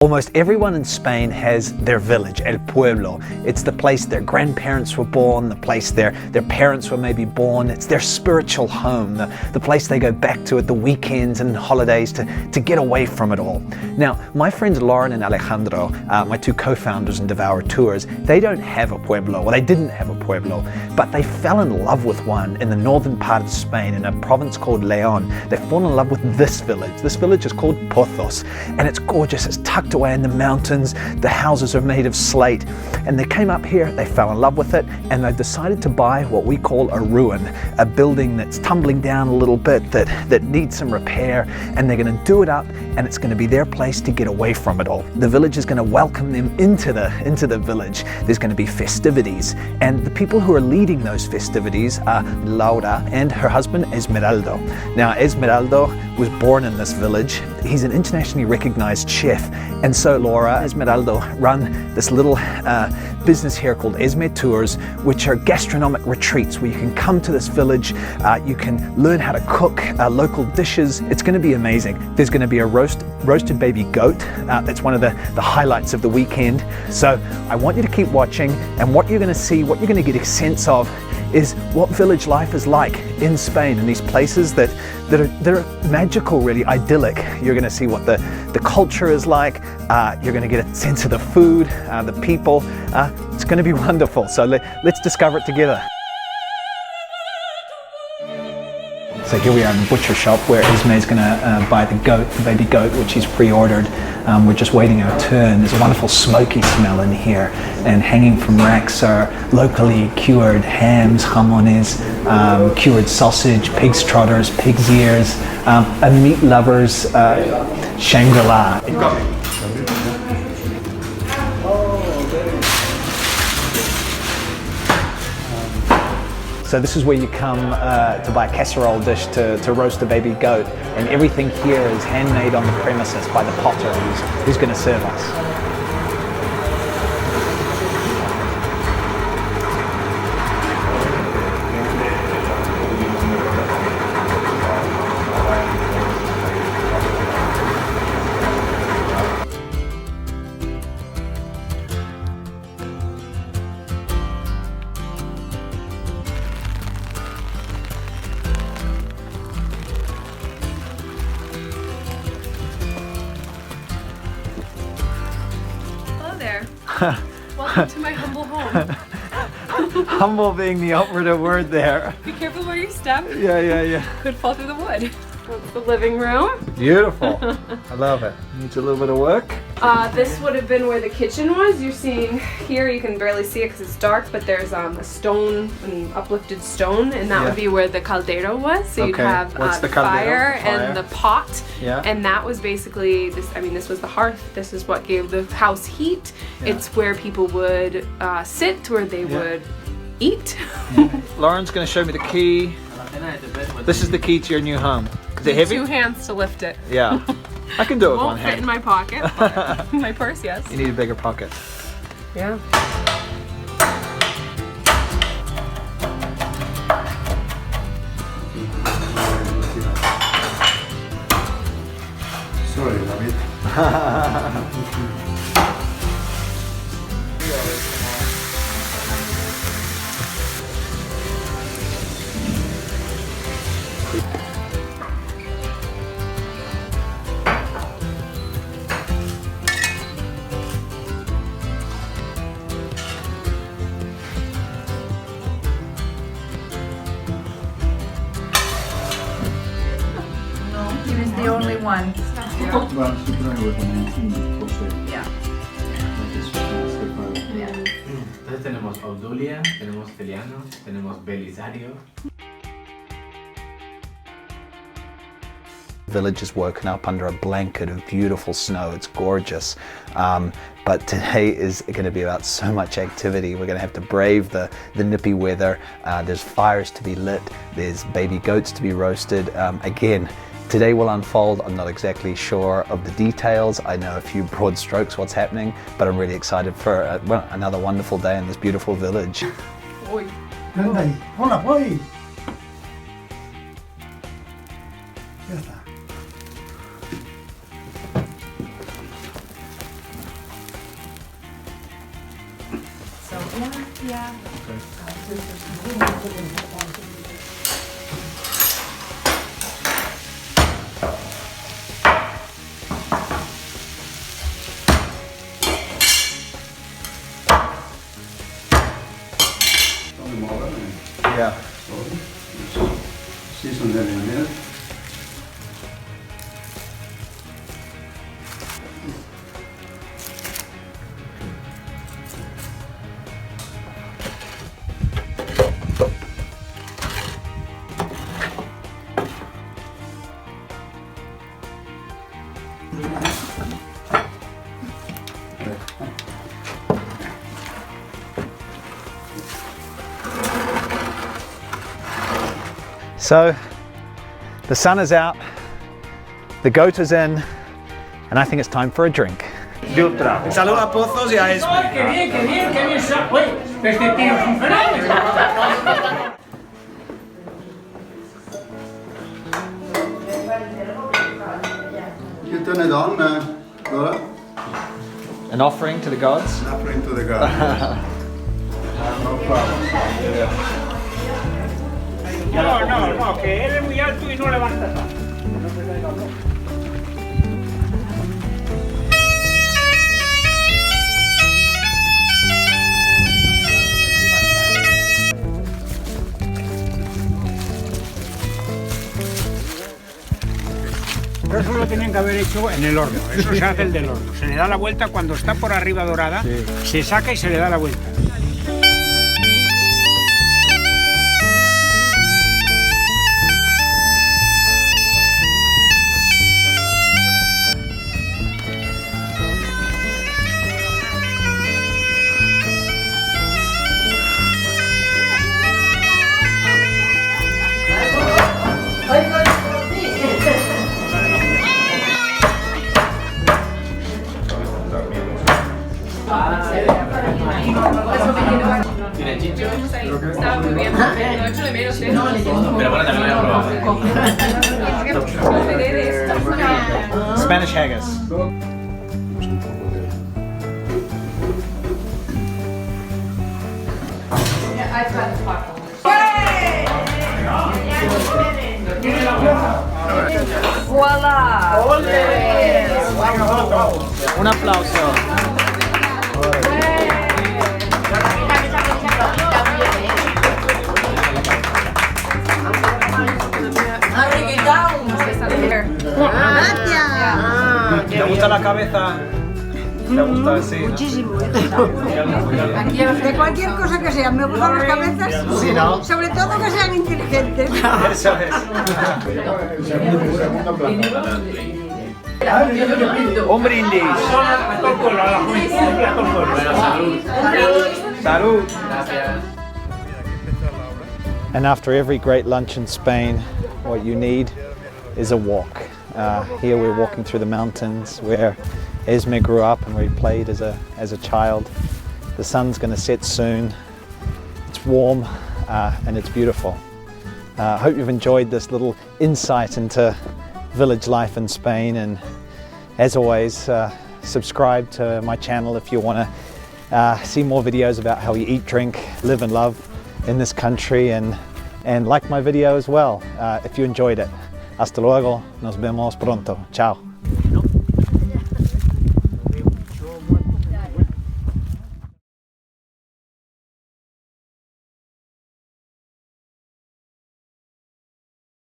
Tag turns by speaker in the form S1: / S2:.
S1: Almost everyone in Spain has their village, el pueblo. It's the place their grandparents were born, the place their parents were maybe born. It's their spiritual home, the place they go back to at the weekends and holidays to get away from it all. Now, my friends Lauren and Alejandro, my two co-founders in Devour Tours, they don't have a pueblo, well, they didn't have a pueblo, but they fell in love with one in the northern part of Spain, in a province called León. They fall in love with this village. This village is called Pozos, and it's gorgeous. It's tucked away in the mountains. The houses are made of slate, and they came up here, they fell in love with it, and they decided to buy what we call a ruin, a building that's tumbling down a little bit, that needs some repair, and they're going to do it up, and it's going to be their place to get away from it all. The village is going to welcome them into the village. There's going to be festivities, and the people who are leading those festivities are Laura and her husband Esmeraldo. Now, Esmeraldo was born in this village. He's an internationally recognized chef, and so Laura, Esmeraldo run this little business here called Esmetours, which are gastronomic retreats where you can come to this village, you can learn how to cook local dishes. It's going to be amazing. There's going to be a roasted baby goat. That's one of the highlights of the weekend. So I want you to keep watching, and what you're going to see, what you're going to get a sense of, is what village life is like in Spain, in these places that are magical, really idyllic. You're going to see what the culture is like. You're going to get a sense of the food, the people. It's going to be wonderful. So let's discover it together. So here we are in the butcher shop where Esme is going to buy the baby goat, which he's pre-ordered. We're just waiting our turn. There's a wonderful smoky smell in here, and hanging from racks are locally cured hams, jamones, cured sausage, pig's trotters, pig's ears, a meat lover's Shangri-La. So this is where you come to buy a casserole dish to roast a baby goat, and everything here is handmade on the premises by the potter who's going to serve us.
S2: Welcome to my humble home.
S1: Humble being the operative word there.
S2: Be careful where you step.
S1: Yeah.
S2: Could fall through the wood. That's the living room.
S1: Beautiful. I love it. Needs a little bit of work.
S2: This would have been where the kitchen was. You're seeing here, you can barely see it because it's dark, but there's a stone, an uplifted stone, and that would be where the caldero was. So you'd have the fire and the pot.
S1: Yeah.
S2: And that was basically this. I mean, this was the hearth. This is what gave the house heat. Yeah. It's where people would sit, where they would eat.
S1: Lauren's going to show me the key. This is the key to your new home. Is it heavy?
S2: 2 hands to lift it.
S1: Yeah. I can do it with one
S2: Won't fit
S1: hand.
S2: in my pocket, but my purse, yes.
S1: You need a bigger pocket.
S2: Yeah.
S3: Sorry, David.
S4: He was the only one.
S5: Entonces tenemos Audulia, tenemos Celiano, tenemos Belisario.
S1: The village is woken up under a blanket of beautiful snow. It's gorgeous. But today is going to be about so much activity. We're going to have to brave the nippy weather. There's fires to be lit. There's baby goats to be roasted. Again, today will unfold. I'm not exactly sure of the details. I know a few broad strokes what's happening, but I'm really excited for another wonderful day in this beautiful village.
S2: Oi.
S3: Hola, voy. Ya está.
S2: Yeah.
S1: Yeah.
S3: Season them in a minute.
S1: So the sun is out, the goat is in, and I think it's time for a drink.
S6: Saluda a Pozos y a Esme.
S7: ¡Qué bien, qué bien, qué bien! ¡Oye, este tío es un fenómeno!
S3: You turn it on, Laura.
S1: An offering to the gods?
S3: An offering to the God. No problem.
S7: No, que él es muy alto y no levanta tanto. Pero eso lo tenían que haber hecho en el horno, eso se hace el del horno. Se le da la vuelta cuando está por arriba dorada, se saca y se le da la vuelta.
S2: Estaba muy bien. Lo echo de menos, ¿eh?
S5: Pero bueno, también lo he probado.
S1: Spanish haggis.
S4: Hola.
S1: Un aplauso. ¿Te gusta la cabeza? ¿Te gusta así?
S4: Muchísimo. De cualquier cosa que sea, me gustan las cabezas,
S1: Sí, ¿no?
S4: sobre todo que sean inteligentes.
S1: Eso es. Un brindis. Salud. And after every great lunch in Spain, what you need is a walk. Here we're walking through the mountains where Esme grew up and where he played as a child. The sun's going to set soon. It's warm and it's beautiful. I hope you've enjoyed this little insight into village life in Spain, and as always, subscribe to my channel if you want to see more videos about how we eat, drink, live and love in this country, and like my video as well if you enjoyed it. Hasta luego, nos vemos pronto. Ciao.